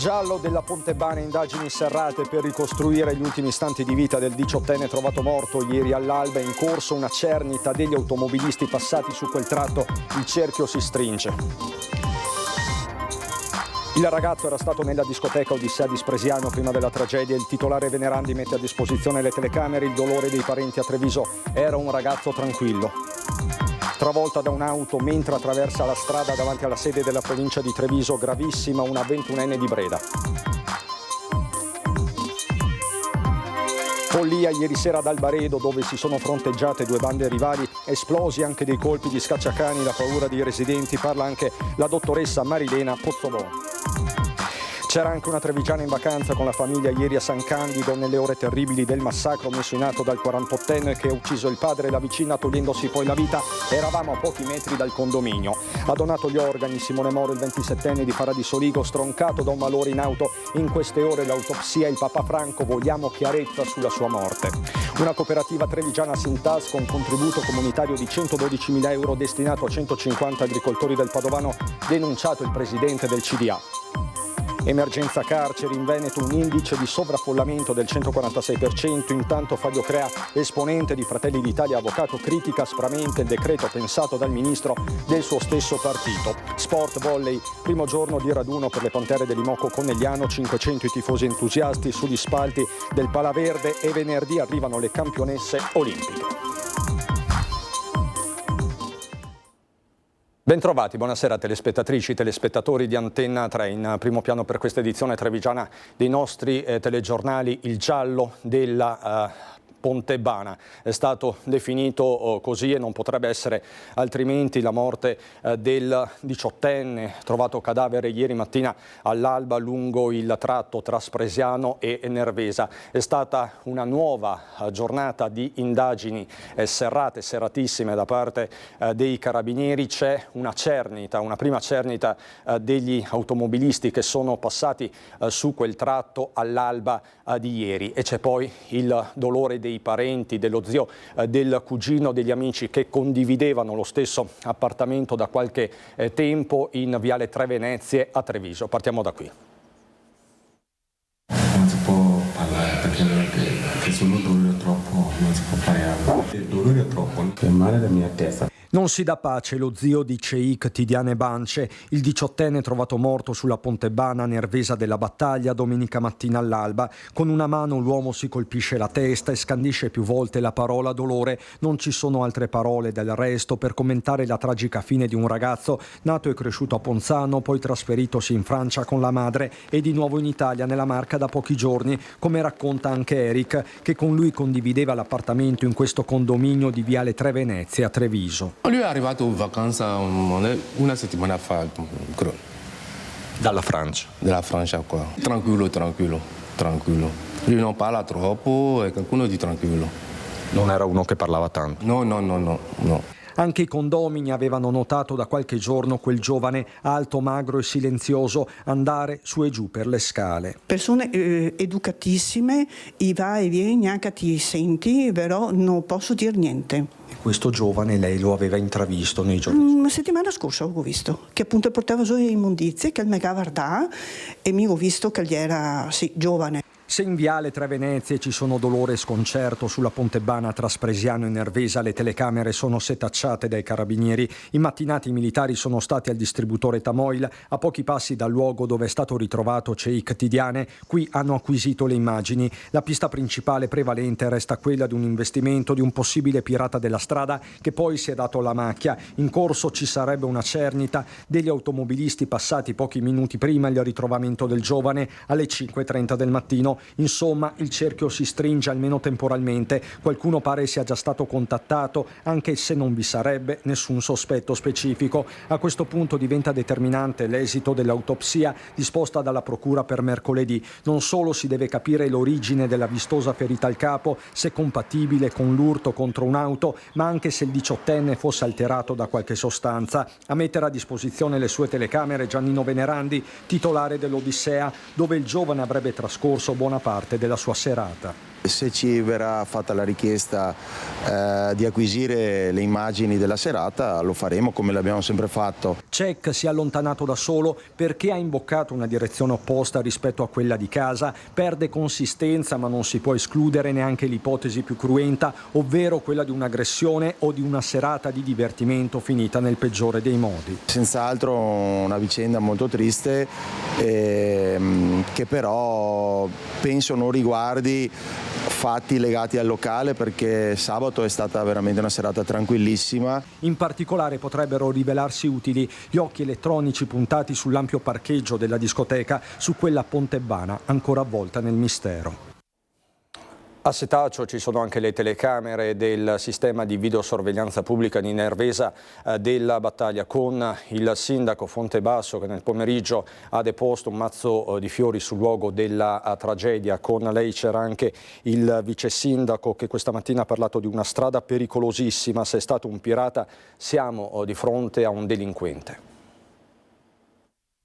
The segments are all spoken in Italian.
giallo della Pontebana, indagini serrate per ricostruire gli ultimi istanti di vita del 18enne trovato morto ieri all'alba. È in corso una cernita degli automobilisti passati su quel tratto, il cerchio si stringe. Il ragazzo era stato nella discoteca Odissea di Spresiano prima della tragedia. Il titolare Venerandi mette a disposizione le telecamere. Il dolore dei parenti a Treviso: era un ragazzo tranquillo. Travolta da un'auto mentre attraversa la strada davanti alla sede della provincia di Treviso, gravissima una 21enne di Breda. Follia ieri sera ad Albaredo, dove si sono fronteggiate due bande rivali, esplosi anche dei colpi di scacciacani, la paura dei residenti. Parla anche la dottoressa Marilena Pozzoloni. C'era anche una trevigiana in vacanza con la famiglia ieri a San Candido, nelle ore terribili del massacro messo in atto dal 48enne che ha ucciso il padre e la vicina togliendosi poi la vita. Eravamo a pochi metri dal condominio. Ha donato gli organi Simone Moro, il 27enne di Paradisoligo, stroncato da un malore in auto. In queste ore l'autopsia, il Papa Franco: vogliamo chiarezza sulla sua morte. Una cooperativa trevigiana Sintas con contributo comunitario di 112.000 euro destinato a 150 agricoltori del Padovano, denunciato il presidente del CDA. Emergenza carceri in Veneto, un indice di sovraffollamento del 146%. Intanto Fabio Crea, esponente di Fratelli d'Italia, avvocato, critica aspramente il decreto pensato dal ministro del suo stesso partito. Sport, volley, primo giorno di raduno per le Pantere dell'Imoco Conegliano, 500 i tifosi entusiasti sugli spalti del Palaverde e venerdì arrivano le campionesse olimpiche. Bentrovati, buonasera telespettatrici, telespettatori di Antenna 3. In primo piano per questa edizione trevigiana dei nostri telegiornali, il giallo della Pontebana. È stato definito così e non potrebbe essere altrimenti la morte del 18enne trovato cadavere ieri mattina all'alba lungo il tratto tra Spresiano e Nervesa. È stata una nuova giornata di indagini serrate, serratissime da parte dei carabinieri. C'è una cernita, una prima cernita degli automobilisti che sono passati su quel tratto all'alba di ieri, e c'è poi il dolore dei parenti, dello zio, del cugino, degli amici che condividevano lo stesso appartamento da qualche tempo in Viale Tre Venezie a Treviso. Partiamo da qui. Non si può parlare perché sono dolore troppo, non si può parlare. Il dolore è troppo, è male la mia testa. Non si dà pace lo zio di Ceik Tidiane Bance, il 18enne trovato morto sulla Pontebana Nervesa della Battaglia domenica mattina all'alba. Con una mano l'uomo si colpisce la testa e scandisce più volte la parola dolore. Non ci sono altre parole del resto per commentare la tragica fine di un ragazzo nato e cresciuto a Ponzano, poi trasferitosi in Francia con la madre e di nuovo in Italia, nella Marca, da pochi giorni, come racconta anche Eric, che con lui condivideva l'appartamento in questo condominio di Viale Tre Venezie a Treviso. Lui è arrivato in vacanza una settimana fa, Dalla Francia? Dalla Francia qua. Tranquillo. Lui non parla troppo e qualcuno di tranquillo. Non era uno che parlava tanto? No. Anche i condomini avevano notato da qualche giorno quel giovane alto, magro e silenzioso andare su e giù per le scale. Persone educatissime, i va e vieni, anche ti senti, però non posso dire niente. Questo giovane lei lo aveva intravisto nei giorni? Una settimana scorsa ho visto che appunto portava su immondizie, che mi guardava e mi ho visto che gli era giovane. Se in Viale Tre Venezie ci sono dolore e sconcerto, sulla Pontebana tra Spresiano e Nervesa le telecamere sono setacciate dai carabinieri. In mattinata i militari sono stati al distributore Tamoil, a pochi passi dal luogo dove è stato ritrovato Ceik Tidiane. Qui hanno acquisito le immagini. La pista principale prevalente resta quella di un investimento di un possibile pirata della strada che poi si è dato alla macchia. In corso ci sarebbe una cernita degli automobilisti passati pochi minuti prima il ritrovamento del giovane alle 5:30 del mattino. Insomma, il cerchio si stringe almeno temporalmente. Qualcuno pare sia già stato contattato, anche se non vi sarebbe nessun sospetto specifico. A questo punto diventa determinante l'esito dell'autopsia disposta dalla procura per mercoledì. Non solo si deve capire l'origine della vistosa ferita al capo, se compatibile con l'urto contro un'auto, ma anche se il 18enne fosse alterato da qualche sostanza. A mettere a disposizione le sue telecamere Giannino Venerandi, titolare dell'Odissea, dove il giovane avrebbe trascorso buona parte della sua serata. Se ci verrà fatta la richiesta di acquisire le immagini della serata, lo faremo come l'abbiamo sempre fatto. Cech si è allontanato da solo perché ha imboccato una direzione opposta rispetto a quella di casa, perde consistenza ma non si può escludere neanche l'ipotesi più cruenta, ovvero quella di un'aggressione o di una serata di divertimento finita nel peggiore dei modi. Senz'altro una vicenda molto triste che però penso non riguardi fatti legati al locale, perché sabato è stata veramente una serata tranquillissima. In particolare potrebbero rivelarsi utili gli occhi elettronici puntati sull'ampio parcheggio della discoteca, su quella Pontebana ancora avvolta nel mistero. A Setaccio ci sono anche le telecamere del sistema di videosorveglianza pubblica di Nervesa della Battaglia, con il sindaco Fontebasso che nel pomeriggio ha deposto un mazzo di fiori sul luogo della tragedia. Con lei c'era anche il vice sindaco che questa mattina ha parlato di una strada pericolosissima. Se è stato un pirata, siamo di fronte a un delinquente.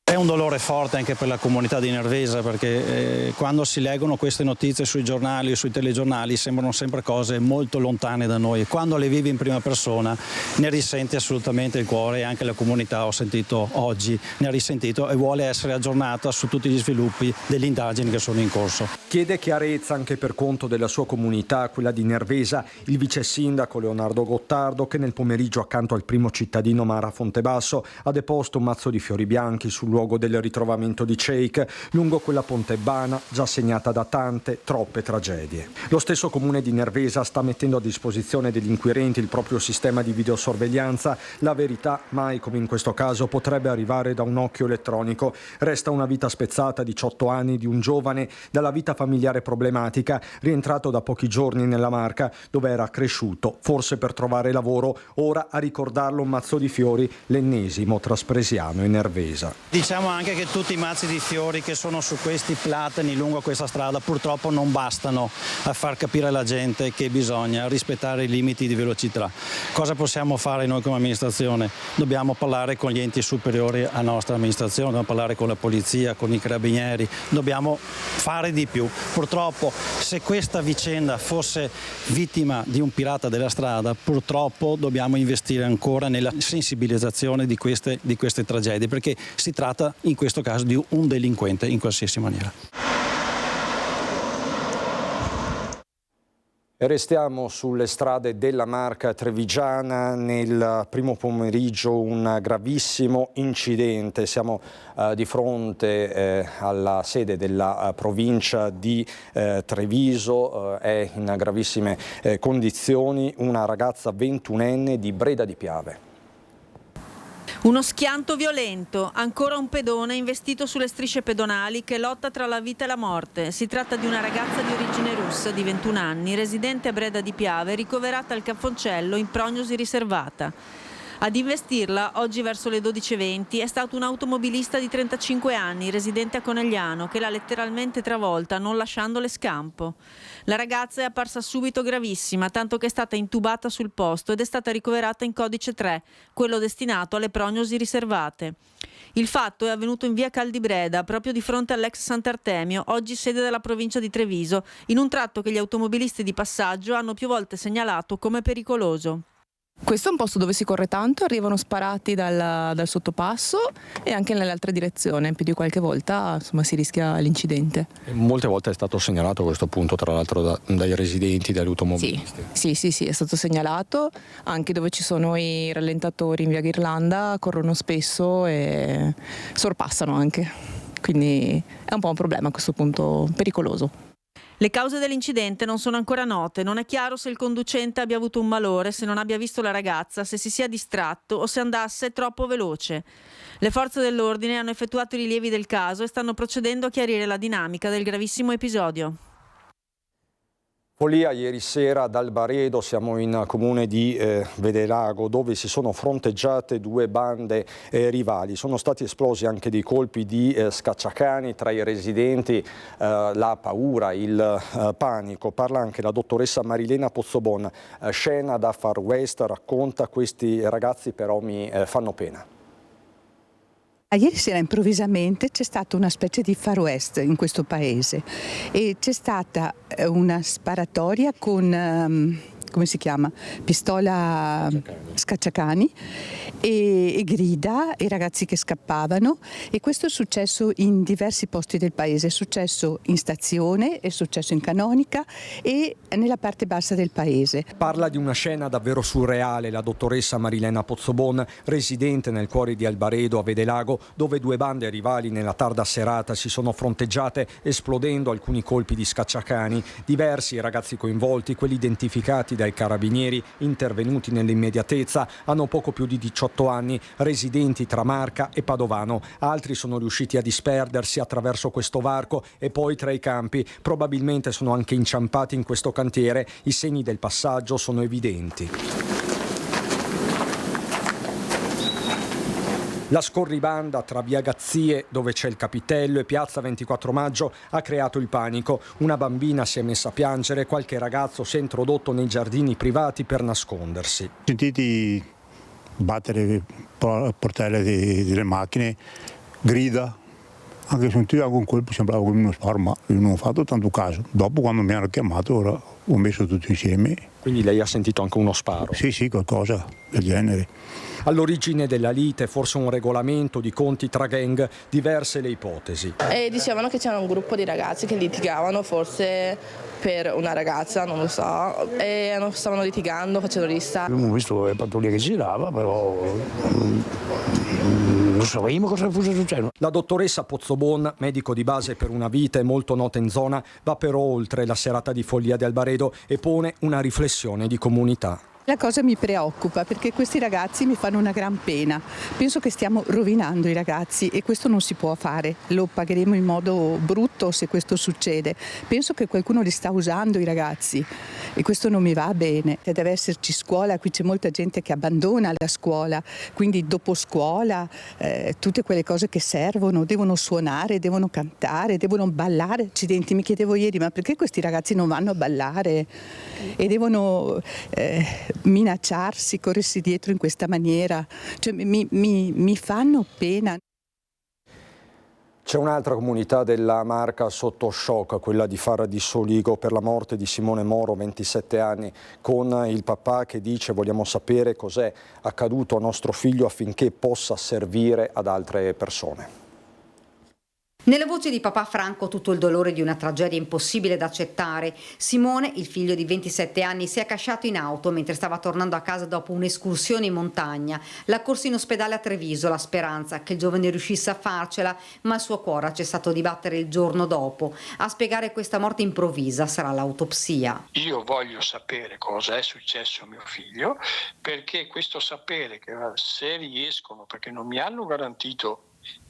È un dolore forte anche per la comunità di Nervesa, perché quando si leggono queste notizie sui giornali o sui telegiornali sembrano sempre cose molto lontane da noi. Quando le vivi in prima persona ne risente assolutamente il cuore, e anche la comunità, ho sentito oggi, ne ha risentito e vuole essere aggiornata su tutti gli sviluppi delle indagini che sono in corso. Chiede chiarezza anche per conto della sua comunità, quella di Nervesa, il vice sindaco Leonardo Gottardo, che nel pomeriggio accanto al primo cittadino Mara Fontebasso ha deposto un mazzo di fiori bianchi sul luogo del ritrovamento di Cech, lungo quella Pontebana già segnata da tante, troppe tragedie. Lo stesso comune di Nervesa sta mettendo a disposizione degli inquirenti il proprio sistema di videosorveglianza. La verità, mai come in questo caso, potrebbe arrivare da un occhio elettronico. Resta una vita spezzata, 18 anni, di un giovane dalla vita familiare problematica, rientrato da pochi giorni nella Marca, dove era cresciuto, forse per trovare lavoro. Ora a ricordarlo un mazzo di fiori, l'ennesimo traspresiano in Nervesa. Diciamo anche che tutti i mazzi di fiori che sono su questi platani lungo questa strada purtroppo non bastano a far capire alla gente che bisogna rispettare i limiti di velocità. Cosa possiamo fare noi come amministrazione? Dobbiamo parlare con gli enti superiori alla nostra amministrazione, dobbiamo parlare con la polizia, con i carabinieri, dobbiamo fare di più. Purtroppo, se questa vicenda fosse vittima di un pirata della strada, purtroppo dobbiamo investire ancora nella sensibilizzazione di queste tragedie, perché si tratta in questo caso di un delinquente in qualsiasi maniera. Restiamo sulle strade della Marca trevigiana. Nel primo pomeriggio un gravissimo incidente. Siamo di fronte alla sede della provincia di Treviso. È in gravissime condizioni una ragazza 21enne di Breda di Piave. Uno schianto violento, ancora un pedone investito sulle strisce pedonali che lotta tra la vita e la morte. Si tratta di una ragazza di origine russa di 21 anni, residente a Breda di Piave, ricoverata al Cafoncello in prognosi riservata. Ad investirla, oggi verso le 12:20, è stato un automobilista di 35 anni, residente a Conegliano, che l'ha letteralmente travolta, non lasciandole scampo. La ragazza è apparsa subito gravissima, tanto che è stata intubata sul posto ed è stata ricoverata in codice 3, quello destinato alle prognosi riservate. Il fatto è avvenuto in via Caldibreda, proprio di fronte all'ex Sant'Artemio, oggi sede della provincia di Treviso, in un tratto che gli automobilisti di passaggio hanno più volte segnalato come pericoloso. Questo è un posto dove si corre tanto, arrivano sparati dal sottopasso e anche nell'altra direzione, più di qualche volta insomma, si rischia l'incidente. Molte volte è stato segnalato questo punto, tra l'altro dai residenti, dagli automobilisti. Sì, è stato segnalato, anche dove ci sono i rallentatori in via Ghirlanda, corrono spesso e sorpassano anche, quindi è un po' un problema a questo punto, pericoloso. Le cause dell'incidente non sono ancora note, non è chiaro se il conducente abbia avuto un malore, se non abbia visto la ragazza, se si sia distratto o se andasse troppo veloce. Le forze dell'ordine hanno effettuato i rilievi del caso e stanno procedendo a chiarire la dinamica del gravissimo episodio. Follia ieri sera ad Albaredo, siamo in comune di Vedelago, dove si sono fronteggiate due bande rivali. Sono stati esplosi anche dei colpi di scacciacani tra i residenti, la paura, il panico. Parla anche la dottoressa Marilena Pozzobon. Scena da Far West, racconta: questi ragazzi però mi fanno pena. Ieri sera improvvisamente c'è stata una specie di Far West in questo paese e c'è stata una sparatoria con come si chiama? Pistola scacciacani e grida e ragazzi che scappavano, e questo è successo in diversi posti del paese, è successo in stazione, è successo in Canonica e nella parte bassa del paese. Parla di una scena davvero surreale la dottoressa Marilena Pozzobon, residente nel cuore di Albaredo a Vedelago, dove due bande rivali nella tarda serata si sono fronteggiate esplodendo alcuni colpi di scacciacani. Diversi i ragazzi coinvolti, quelli identificati dai carabinieri intervenuti nell'immediatezza, hanno poco più di 18 anni, residenti tra Marca e Padovano. Altri sono riusciti a disperdersi attraverso questo varco e poi tra i campi. Probabilmente sono anche inciampati in questo cantiere. I segni del passaggio sono evidenti. La scorribanda tra via Gazzie, dove c'è il capitello, e piazza 24 maggio ha creato il panico. Una bambina si è messa a piangere, qualche ragazzo si è introdotto nei giardini privati per nascondersi. Sentiti battere portelle delle macchine, grida, anche se non ti davo un colpo sembrava come uno sparo, ma io non ho fatto tanto caso. Dopo, quando mi hanno chiamato, ora ho messo tutto insieme. Quindi lei ha sentito anche uno sparo? Sì, qualcosa del genere. All'origine della lite, forse un regolamento di conti tra gang, diverse le ipotesi. E dicevano che c'era un gruppo di ragazzi che litigavano, forse per una ragazza, non lo so, e stavano litigando, facendo lista. Abbiamo visto le pattuglie che girava, però non sapevamo cosa fosse successo. La dottoressa Pozzobon, medico di base per una vita e molto nota in zona, va però oltre la serata di follia di Albaredo e pone una riflessione di comunità. La cosa mi preoccupa perché questi ragazzi mi fanno una gran pena. Penso che stiamo rovinando i ragazzi e questo non si può fare. Lo pagheremo in modo brutto se questo succede. Penso che qualcuno li sta usando i ragazzi e questo non mi va bene. Deve esserci scuola, qui c'è molta gente che abbandona la scuola, quindi dopo scuola tutte quelle cose che servono, devono suonare, devono cantare, devono ballare. Accidenti, mi chiedevo ieri, ma perché questi ragazzi non vanno a ballare e devono minacciarsi, corrersi dietro in questa maniera? Cioè, mi fanno pena. C'è un'altra comunità della Marca sotto shock, quella di Fara di Soligo, per la morte di Simone Moro, 27 anni, con il papà che dice: vogliamo sapere cos'è accaduto a nostro figlio affinché possa servire ad altre persone. Nella voce di papà Franco tutto il dolore di una tragedia impossibile da accettare. Simone, il figlio di 27 anni, si è casciato in auto mentre stava tornando a casa dopo un'escursione in montagna. L'ha corso in ospedale a Treviso, la speranza che il giovane riuscisse a farcela, ma il suo cuore ha cessato di battere il giorno dopo. A spiegare questa morte improvvisa sarà l'autopsia. Io voglio sapere cosa è successo a mio figlio, perché questo sapere, che se riescono, perché non mi hanno garantito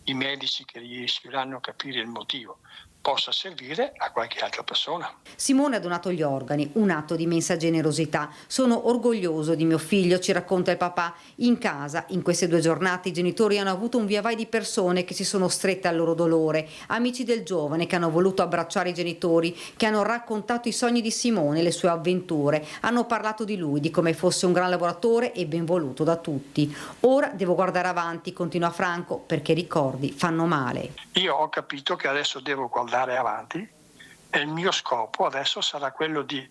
i medici che riusciranno a capire il motivo, possa servire a qualche altra persona. Simone ha donato gli organi, un atto di immensa generosità. Sono orgoglioso di mio figlio, ci racconta il papà. In casa, in queste 2 giornate, i genitori hanno avuto un via vai di persone che si sono strette al loro dolore. Amici del giovane che hanno voluto abbracciare i genitori, che hanno raccontato i sogni di Simone, le sue avventure. Hanno parlato di lui, di come fosse un gran lavoratore e ben voluto da tutti. Ora devo guardare avanti, continua Franco, perché ricordi fanno male. Io ho capito che adesso devo guardare avanti e il mio scopo adesso sarà quello di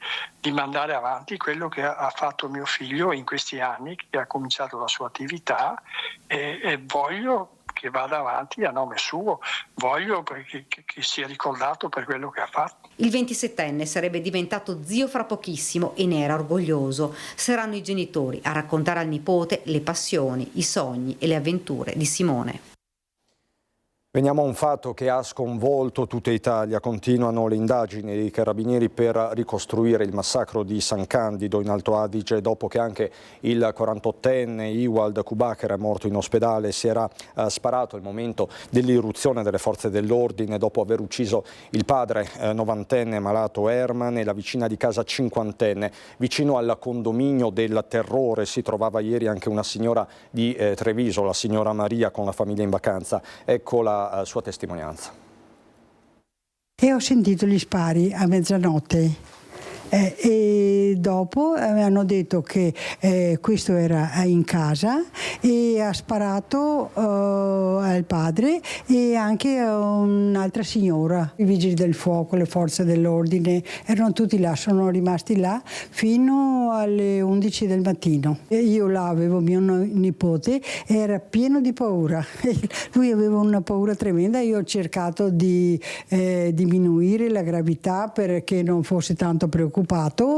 mandare avanti quello che ha fatto mio figlio in questi anni, che ha cominciato la sua attività e voglio che vada avanti a nome suo, voglio che sia ricordato per quello che ha fatto. Il 27enne sarebbe diventato zio fra pochissimo e ne era orgoglioso. Saranno i genitori a raccontare al nipote le passioni, i sogni e le avventure di Simone. Veniamo a un fatto che ha sconvolto tutta Italia. Continuano le indagini dei carabinieri per ricostruire il massacro di San Candido in Alto Adige, dopo che anche il 48enne Iwald Kubacher è morto in ospedale. Si era sparato al momento dell'irruzione delle forze dell'ordine dopo aver ucciso il padre 90enne malato Herman e la vicina di casa 50enne. Vicino al condominio del terrore si trovava ieri anche una signora di Treviso, la signora Maria, con la famiglia in vacanza. Ecco la sua testimonianza. E ho sentito gli spari a mezzanotte E dopo hanno detto che questo era in casa e ha sparato al padre e anche a un'altra signora. I vigili del fuoco, le forze dell'ordine erano tutti là, sono rimasti là fino alle 11 del mattino. Io là avevo mio nipote, era pieno di paura. Lui aveva una paura tremenda, io ho cercato di diminuire la gravità perché non fosse tanto preoccupato.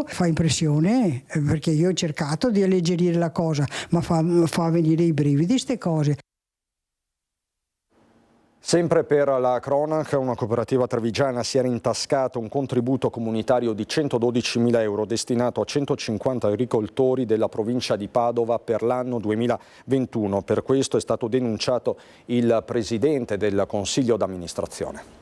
Fa impressione perché io ho cercato di alleggerire la cosa, ma fa venire i brividi ste cose. Sempre per la cronaca, una cooperativa trevigiana si era intascata un contributo comunitario di 112.000 euro destinato a 150 agricoltori della provincia di Padova per l'anno 2021. Per questo è stato denunciato il presidente del Consiglio d'amministrazione.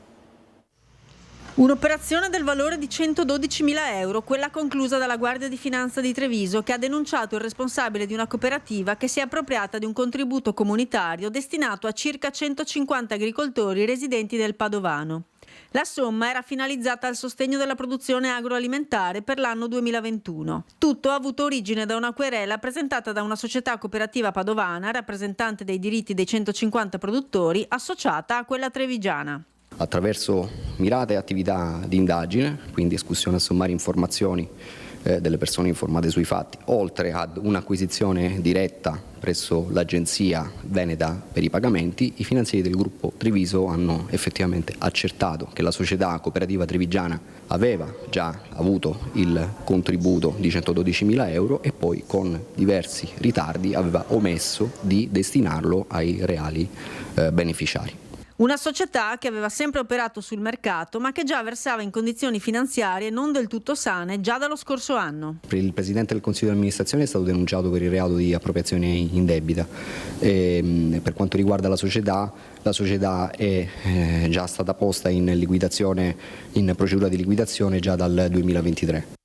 Un'operazione del valore di 112.000 euro, quella conclusa dalla Guardia di Finanza di Treviso, che ha denunciato il responsabile di una cooperativa che si è appropriata di un contributo comunitario destinato a circa 150 agricoltori residenti del Padovano. La somma era finalizzata al sostegno della produzione agroalimentare per l'anno 2021. Tutto ha avuto origine da una querela presentata da una società cooperativa padovana, rappresentante dei diritti dei 150 produttori, associata a quella trevigiana. Attraverso mirate attività di indagine, quindi escussione a sommare informazioni delle persone informate sui fatti, oltre ad un'acquisizione diretta presso l'agenzia veneta per i pagamenti, i finanzieri del gruppo Treviso hanno effettivamente accertato che la società cooperativa trevigiana aveva già avuto il contributo di 112.000 euro e poi con diversi ritardi aveva omesso di destinarlo ai reali beneficiari. Una società che aveva sempre operato sul mercato ma che già versava in condizioni finanziarie non del tutto sane già dallo scorso anno. Il Presidente del Consiglio di amministrazione è stato denunciato per il reato di appropriazione indebita. Per quanto riguarda la società è già stata posta in liquidazione, in procedura di liquidazione già dal 2023.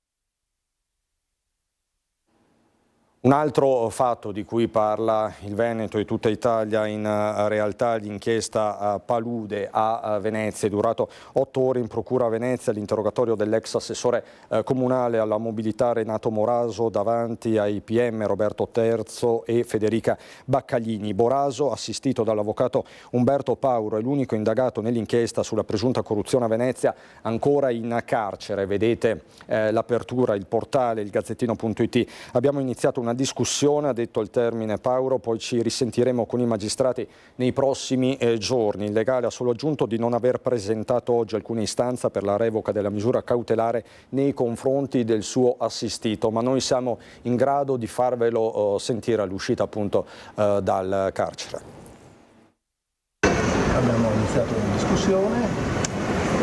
Un altro fatto di cui parla il Veneto e tutta Italia, in realtà l'inchiesta Palude a Venezia, è durato 8 ore in procura a Venezia, l'interrogatorio dell'ex assessore comunale alla mobilità Renato Moraso davanti ai PM Roberto Terzo e Federica Baccaglini. Moraso, assistito dall'avvocato Umberto Pauro, è l'unico indagato nell'inchiesta sulla presunta corruzione a Venezia, ancora in carcere. Vedete l'apertura, il portale, il gazzettino.it. Abbiamo iniziato una discussione, ha detto al termine Pauro, poi ci risentiremo con i magistrati nei prossimi giorni. Il legale ha solo aggiunto di non aver presentato oggi alcuna istanza per la revoca della misura cautelare nei confronti del suo assistito, ma noi siamo in grado di farvelo sentire all'uscita appunto dal carcere. Abbiamo iniziato una discussione,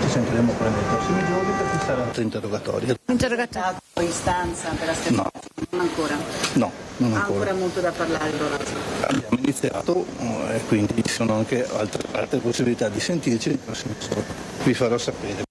ci sentiremo poi nei prossimi giorni per fissare altri interrogatori. Interrogatorio, istanza per la stessa? No. Non ancora? No, non Ha ancora. ancora molto da parlare, Lorenzo. Abbiamo iniziato e quindi ci sono anche altre possibilità di sentirci nei prossimi giorni. Vi farò sapere.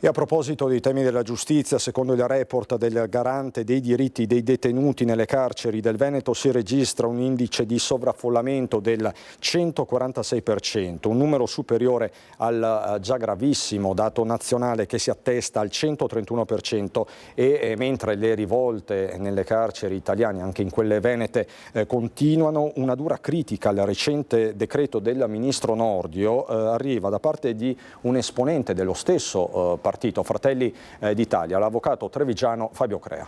E a proposito dei temi della giustizia, secondo il report del garante dei diritti dei detenuti nelle carceri del Veneto si registra un indice di sovraffollamento del 146%, un numero superiore al già gravissimo dato nazionale che si attesta al 131%, e mentre le rivolte nelle carceri italiane, anche in quelle venete, continuano, una dura critica al recente decreto del ministro Nordio arriva da parte di un esponente dello stesso partito Fratelli d'Italia, l'avvocato trevigiano Fabio Crea.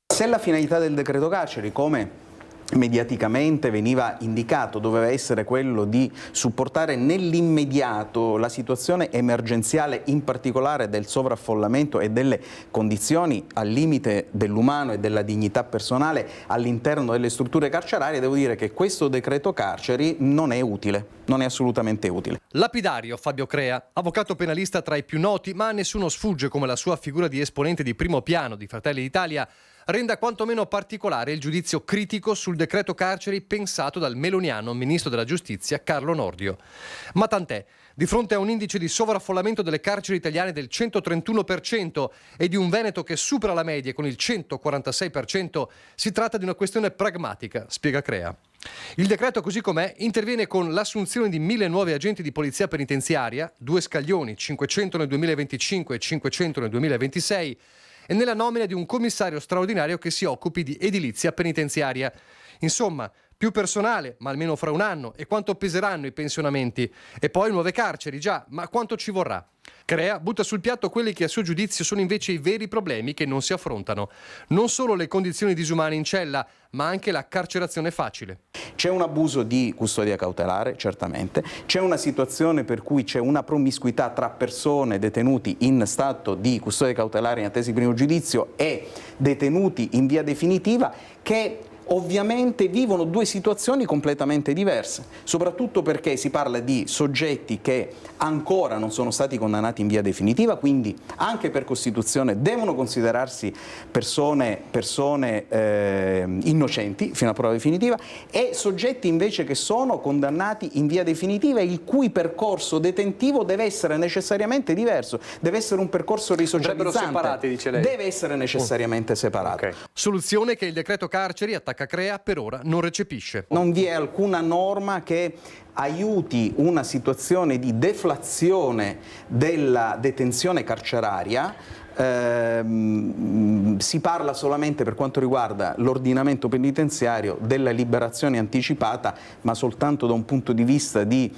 Se la finalità del decreto carceri, come mediaticamente veniva indicato, doveva essere quello di supportare nell'immediato la situazione emergenziale, in particolare del sovraffollamento e delle condizioni al limite dell'umano e della dignità personale all'interno delle strutture carcerarie, devo dire che questo decreto carceri non è utile, non è assolutamente utile. Lapidario Fabio Crea, avvocato penalista tra i più noti, ma a nessuno sfugge come la sua figura di esponente di primo piano di Fratelli d'Italia renda quantomeno particolare il giudizio critico sul decreto carceri pensato dal meloniano ministro della giustizia Carlo Nordio. Ma tant'è, Di fronte a un indice di sovraffollamento delle carceri italiane del 131% e di un Veneto che supera la media con il 146%, si tratta di una questione pragmatica, spiega Crea. Il decreto, così com'è, interviene con l'assunzione di 1.000 nuovi agenti di polizia penitenziaria, 2 scaglioni, 500 nel 2025 e 500 nel 2026, e nella nomina di un commissario straordinario che si occupi di edilizia penitenziaria. Insomma, più personale, ma almeno fra un anno, e quanto peseranno i pensionamenti? E poi nuove carceri, già, ma quanto ci vorrà? Crea butta sul piatto quelli che a suo giudizio sono invece i veri problemi che non si affrontano. Non solo le condizioni disumane in cella, ma anche la carcerazione facile. C'è un abuso di custodia cautelare, certamente, c'è una situazione per cui c'è una promiscuità tra persone detenuti in stato di custodia cautelare in attesa di primo giudizio e detenuti in via definitiva che ovviamente vivono due situazioni completamente diverse, soprattutto perché si parla di soggetti che ancora non sono stati condannati in via definitiva, quindi anche per Costituzione devono considerarsi persone innocenti fino a prova definitiva, e soggetti invece che sono condannati in via definitiva e il cui percorso detentivo deve essere necessariamente diverso, deve essere un percorso risocializzante, separati, dice lei. Deve essere necessariamente separato. Okay. Soluzione che il decreto carceri attacca Crea per ora non recepisce. Non vi è alcuna norma che aiuti una situazione di deflazione della detenzione carceraria. Si parla solamente, per quanto riguarda l'ordinamento penitenziario, della liberazione anticipata, ma soltanto da un punto di vista di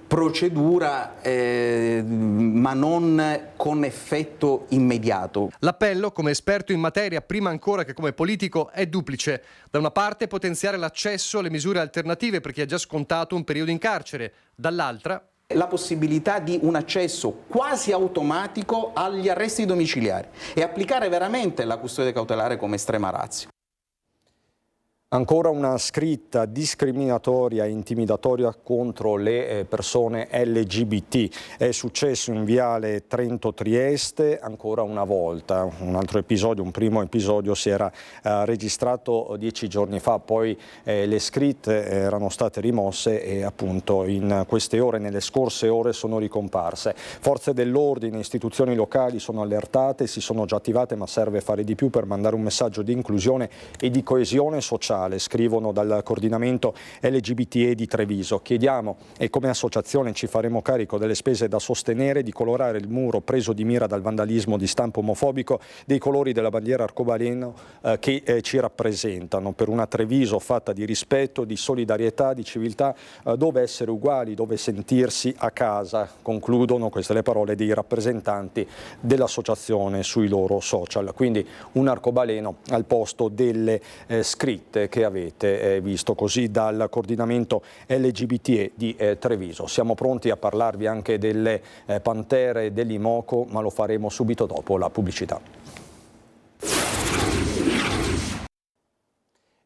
procedura, ma non con effetto immediato. L'appello, come esperto in materia, prima ancora che come politico, è duplice. Da una parte potenziare l'accesso alle misure alternative per chi ha già scontato un periodo in carcere, dall'altra la possibilità di un accesso quasi automatico agli arresti domiciliari e applicare veramente la custodia cautelare come estrema ratio. Ancora una scritta discriminatoria e intimidatoria contro le persone LGBT. È successo in viale Trento-Trieste ancora una volta. Un altro episodio, un primo episodio si era registrato 10 giorni fa, poi le scritte erano state rimosse e appunto in queste ore, nelle scorse ore, sono ricomparse. Forze dell'ordine, istituzioni locali sono allertate, si sono già attivate, ma serve fare di più per mandare un messaggio di inclusione e di coesione sociale. Scrivono dal coordinamento LGBTE di Treviso. Chiediamo, e come associazione ci faremo carico delle spese da sostenere, di colorare il muro preso di mira dal vandalismo di stampo omofobico dei colori della bandiera arcobaleno che ci rappresentano, per una Treviso fatta di rispetto, di solidarietà, di civiltà, dove essere uguali, dove sentirsi a casa. Concludono queste le parole dei rappresentanti dell'associazione sui loro social. Quindi un arcobaleno al posto delle scritte che avete visto, così dal coordinamento LGBTE di Treviso. Siamo pronti a parlarvi anche delle Pantere dell'Imoco, ma lo faremo subito dopo la pubblicità.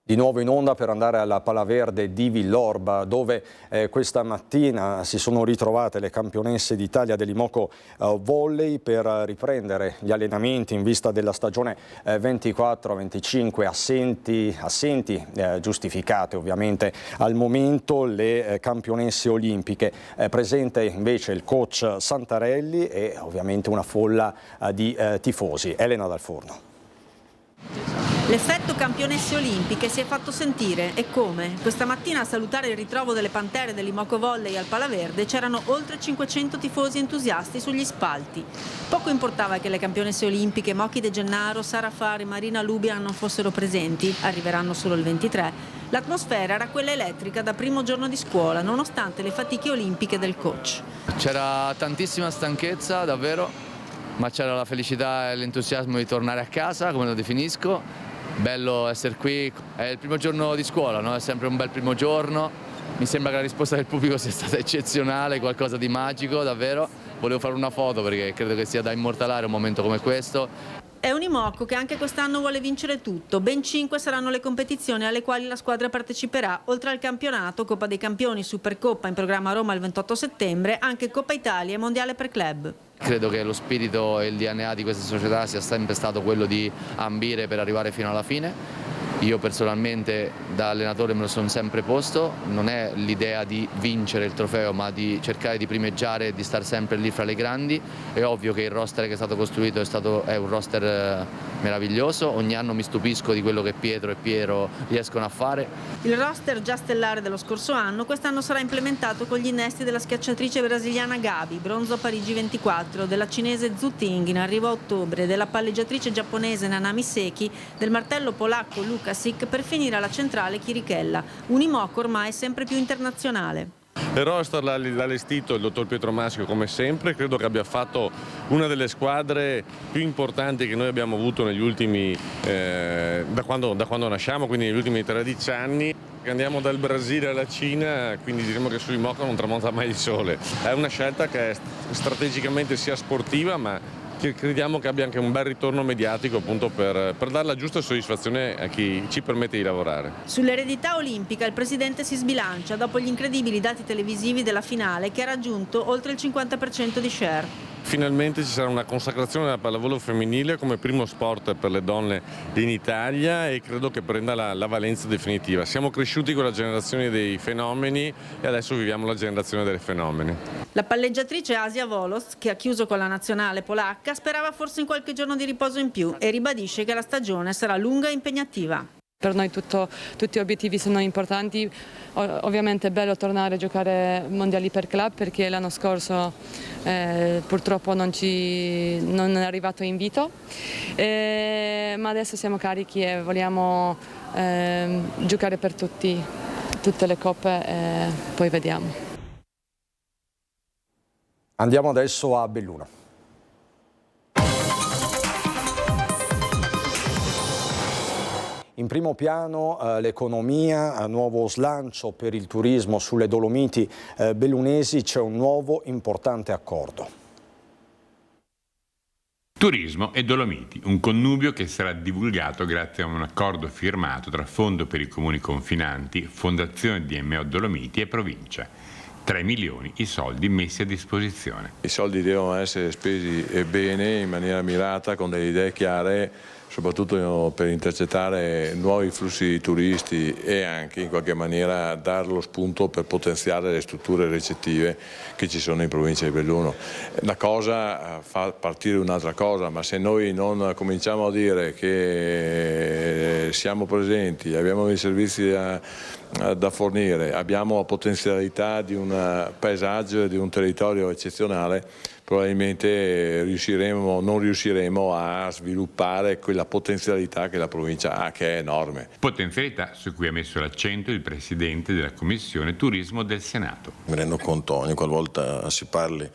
Di nuovo in onda per andare alla Pala Verde di Villorba, dove questa mattina si sono ritrovate le campionesse d'Italia dell'Imoco Volley per riprendere gli allenamenti in vista della stagione 24-25, assenti giustificate ovviamente al momento le campionesse olimpiche. Presente invece il coach Santarelli e ovviamente una folla di tifosi. Elena Dal Forno. L'effetto campionesse olimpiche si è fatto sentire, e come? Questa mattina a salutare il ritrovo delle Pantere dell'Imoco Volley al Palaverde c'erano oltre 500 tifosi entusiasti sugli spalti. Poco importava che le campionesse olimpiche Mochi De Gennaro, Sara Fari, Marina Lubian non fossero presenti, arriveranno solo il 23. L'atmosfera era quella elettrica da primo giorno di scuola, nonostante le fatiche olimpiche del coach. C'era tantissima stanchezza, davvero, ma c'era la felicità e l'entusiasmo di tornare a casa, come lo definisco. Bello essere qui, è il primo giorno di scuola, no? È sempre un bel primo giorno. Mi sembra che la risposta del pubblico sia stata eccezionale, qualcosa di magico, davvero. Volevo fare una foto perché credo che sia da immortalare un momento come questo. È un Imoco che anche quest'anno vuole vincere tutto. Ben 5 saranno le competizioni alle quali la squadra parteciperà. Oltre al campionato, Coppa dei Campioni, Supercoppa in programma a Roma il 28 settembre, anche Coppa Italia e Mondiale per club. Credo che lo spirito e il DNA di questa società sia sempre stato quello di ambire per arrivare fino alla fine Io personalmente da allenatore me lo sono sempre posto, non è l'idea di vincere il trofeo ma di cercare di primeggiare e di stare sempre lì fra le grandi. È ovvio che il roster che è stato costruito è un roster meraviglioso, ogni anno mi stupisco di quello che Pietro e Piero riescono a fare. Il roster già stellare dello scorso anno quest'anno sarà implementato con gli innesti della schiacciatrice brasiliana Gabi, bronzo a Parigi 24, della cinese Zhu Ting in arrivo a ottobre, della palleggiatrice giapponese Nanami Seki, del martello polacco Lukasik per finire alla centrale Chirichella, un Imoco ormai sempre più internazionale. Il roster l'ha allestito il dottor Pietro Maschio come sempre, credo che abbia fatto una delle squadre più importanti che noi abbiamo avuto negli ultimi, da quando nasciamo, quindi negli ultimi 13 anni. Andiamo dal Brasile alla Cina, quindi diremo che su Imoca non tramonta mai il sole. È una scelta che è strategicamente sia sportiva ma che crediamo che abbia anche un bel ritorno mediatico appunto per dare la giusta soddisfazione a chi ci permette di lavorare. Sull'eredità olimpica il presidente si sbilancia dopo gli incredibili dati televisivi della finale che ha raggiunto oltre il 50% di share. Finalmente ci sarà una consacrazione della pallavolo femminile come primo sport per le donne in Italia e credo che prenda la valenza definitiva. Siamo cresciuti con la generazione dei fenomeni e adesso viviamo la generazione dei fenomeni. La palleggiatrice Asia Volos, che ha chiuso con la nazionale polacca, sperava forse in qualche giorno di riposo in più e ribadisce che la stagione sarà lunga e impegnativa. Per noi tutti gli obiettivi sono importanti, ovviamente è bello tornare a giocare mondiali per club perché l'anno scorso purtroppo non è arrivato invito, ma adesso siamo carichi e vogliamo giocare per tutte le coppe e poi vediamo. Andiamo adesso a Belluno. In primo piano l'economia, nuovo slancio per il turismo sulle Dolomiti bellunesi, c'è un nuovo importante accordo. Turismo e Dolomiti, un connubio che sarà divulgato grazie a un accordo firmato tra Fondo per i Comuni Confinanti, Fondazione DMO Dolomiti e Provincia. 3 milioni i soldi messi a disposizione. I soldi devono essere spesi bene, in maniera mirata, con delle idee chiare, soprattutto per intercettare nuovi flussi di turisti e anche in qualche maniera dare lo spunto per potenziare le strutture ricettive che ci sono in provincia di Belluno. La cosa fa partire un'altra cosa, ma se noi non cominciamo a dire che siamo presenti, abbiamo dei servizi da fornire, abbiamo potenzialità di un paesaggio e di un territorio eccezionale, probabilmente non riusciremo a sviluppare quella potenzialità che la provincia ha, che è enorme. Potenzialità su cui ha messo l'accento il Presidente della Commissione Turismo del Senato. Mi rendo conto ogni qualvolta si parli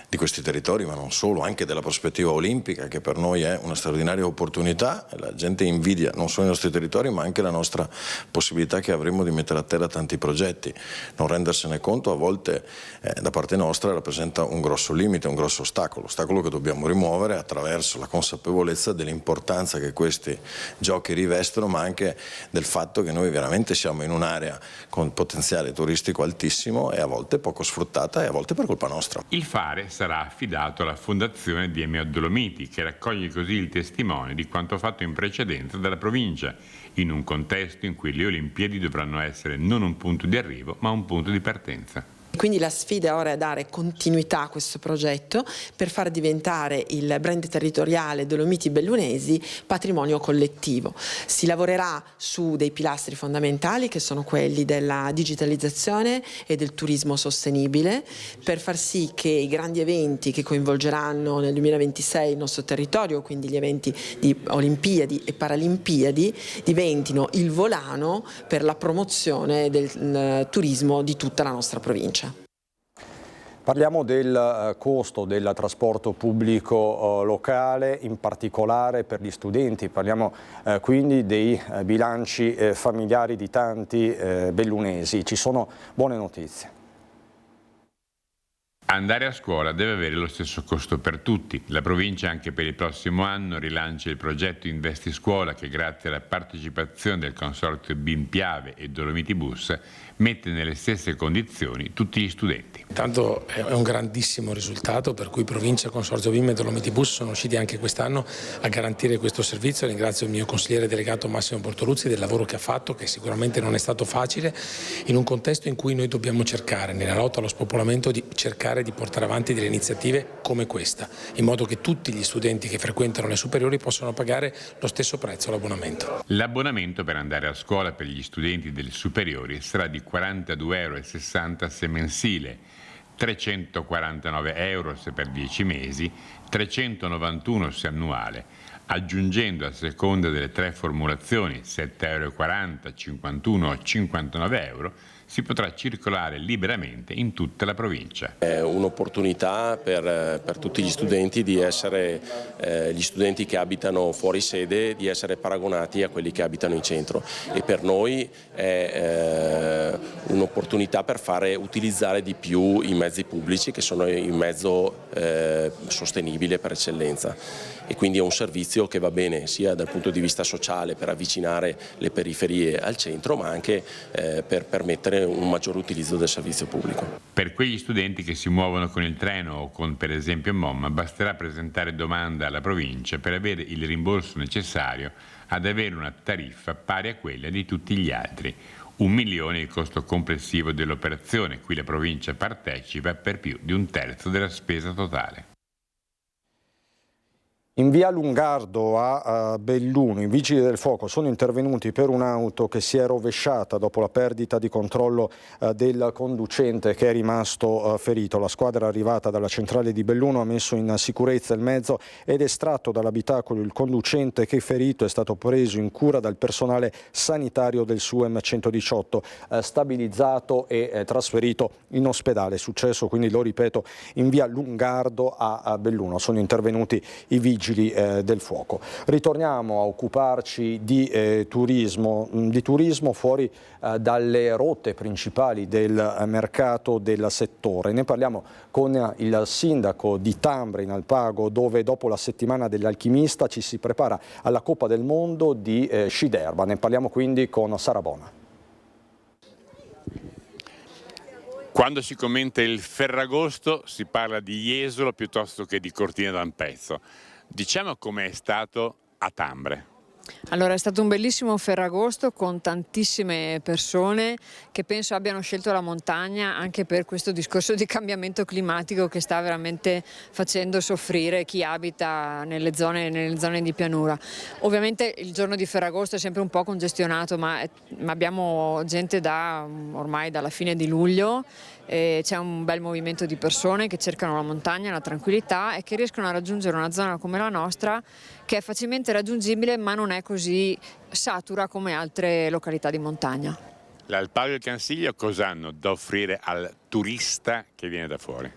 di questi territori, ma non solo, anche della prospettiva olimpica, che per noi è una straordinaria opportunità. La gente invidia non solo i nostri territori, ma anche la nostra possibilità che avremo di mettere a terra tanti progetti. Non rendersene conto a volte da parte nostra rappresenta un grosso limite, un grosso ostacolo che dobbiamo rimuovere attraverso la consapevolezza dell'importanza che questi giochi rivestono, ma anche del fatto che noi veramente siamo in un'area con potenziale turistico altissimo e a volte poco sfruttata e a volte per colpa nostra. Il fare sarà affidato alla Fondazione DMO Dolomiti, che raccoglie così il testimone di quanto fatto in precedenza dalla provincia, in un contesto in cui le Olimpiadi dovranno essere non un punto di arrivo, ma un punto di partenza. Quindi la sfida ora è dare continuità a questo progetto per far diventare il brand territoriale Dolomiti Bellunesi patrimonio collettivo. Si lavorerà su dei pilastri fondamentali che sono quelli della digitalizzazione e del turismo sostenibile, per far sì che i grandi eventi che coinvolgeranno nel 2026 il nostro territorio, quindi gli eventi di Olimpiadi e Paralimpiadi, diventino il volano per la promozione del turismo di tutta la nostra provincia. Parliamo del costo del trasporto pubblico locale, in particolare per gli studenti. Parliamo quindi dei bilanci familiari di tanti bellunesi. Ci sono buone notizie. Andare a scuola deve avere lo stesso costo per tutti. La provincia anche per il prossimo anno rilancia il progetto Investi Scuola che grazie alla partecipazione del consorzio BIM Piave e Dolomiti Bus mette nelle stesse condizioni tutti gli studenti. Intanto è un grandissimo risultato per cui provincia, consorzio BIM e Dolomiti Bus sono riusciti anche quest'anno a garantire questo servizio. Ringrazio il mio consigliere delegato Massimo Bortoluzzi del lavoro che ha fatto, che sicuramente non è stato facile in un contesto in cui noi dobbiamo cercare nella lotta allo spopolamento di cercare di portare avanti delle iniziative come questa, in modo che tutti gli studenti che frequentano le superiori possano pagare lo stesso prezzo l'abbonamento. L'abbonamento per andare a scuola per gli studenti delle superiori sarà di 42,60 € se mensile, 349 € se per 10 mesi, 391 se annuale, aggiungendo a seconda delle 3 formulazioni 7,40 €, 51 o 59 € si potrà circolare liberamente in tutta la provincia. È un'opportunità per tutti gli studenti di essere, gli studenti che abitano fuori sede, di essere paragonati a quelli che abitano in centro, e per noi è un'opportunità per fare utilizzare di più i mezzi pubblici, che sono il mezzo sostenibile per eccellenza, e quindi è un servizio che va bene sia dal punto di vista sociale per avvicinare le periferie al centro, ma anche per permettere un maggior utilizzo del servizio pubblico. Per quegli studenti che si muovono con il treno o con per esempio MOM basterà presentare domanda alla provincia per avere il rimborso necessario ad avere una tariffa pari a quella di tutti gli altri. 1 milione il costo complessivo dell'operazione, qui la provincia partecipa per più di 1/3 della spesa totale. In via Lungardo a Belluno i vigili del fuoco sono intervenuti per un'auto che si è rovesciata dopo la perdita di controllo del conducente, che è rimasto ferito. La squadra arrivata dalla centrale di Belluno ha messo in sicurezza il mezzo ed estratto dall'abitacolo il conducente, che ferito è stato preso in cura dal personale sanitario del SUEM 118, stabilizzato e trasferito in ospedale. È successo, quindi lo ripeto, in via Lungardo a Belluno. Sono intervenuti i vigili del fuoco. Ritorniamo a occuparci di turismo fuori dalle rotte principali del mercato del settore. Ne parliamo con il sindaco di Tambre in Alpago, dove dopo la settimana dell'alchimista ci si prepara alla Coppa del Mondo di sci d'erba. Ne parliamo quindi con Sara Bona. Quando si commenta il Ferragosto si parla di Jesolo piuttosto che di Cortina d'Ampezzo. Diciamo com'è stato a Tambre. Allora, è stato un bellissimo Ferragosto con tantissime persone che penso abbiano scelto la montagna anche per questo discorso di cambiamento climatico che sta veramente facendo soffrire chi abita nelle zone di pianura. Ovviamente il giorno di Ferragosto è sempre un po' congestionato, ma abbiamo gente ormai dalla fine di luglio. C'è un bel movimento di persone che cercano la montagna, la tranquillità e che riescono a raggiungere una zona come la nostra, che è facilmente raggiungibile ma non è così satura come altre località di montagna. L'Alpago e il Cansiglio cosa hanno da offrire al turista che viene da fuori?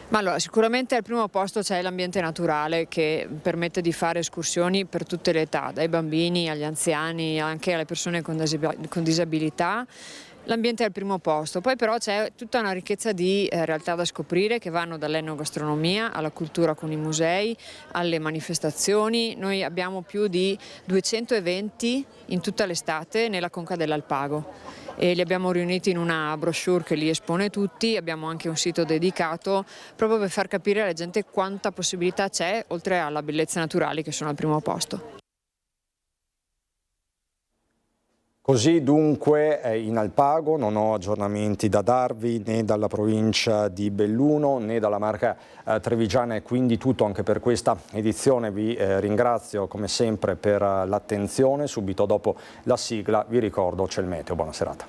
Ma allora, sicuramente al primo posto c'è l'ambiente naturale che permette di fare escursioni per tutte le età, dai bambini agli anziani, anche alle persone con disabilità. L'ambiente è al primo posto, poi però c'è tutta una ricchezza di realtà da scoprire che vanno dall'enogastronomia alla cultura con i musei, alle manifestazioni. Noi abbiamo più di 200 eventi in tutta l'estate nella conca dell'Alpago e li abbiamo riuniti in una brochure che li espone tutti. Abbiamo anche un sito dedicato proprio per far capire alla gente quanta possibilità c'è, oltre alla bellezza naturali che sono al primo posto. Così dunque in Alpago non ho aggiornamenti da darvi né dalla provincia di Belluno né dalla Marca Trevigiana, e quindi tutto anche per questa edizione. Vi ringrazio come sempre per l'attenzione. Subito dopo la sigla vi ricordo c'è il meteo. Buona serata.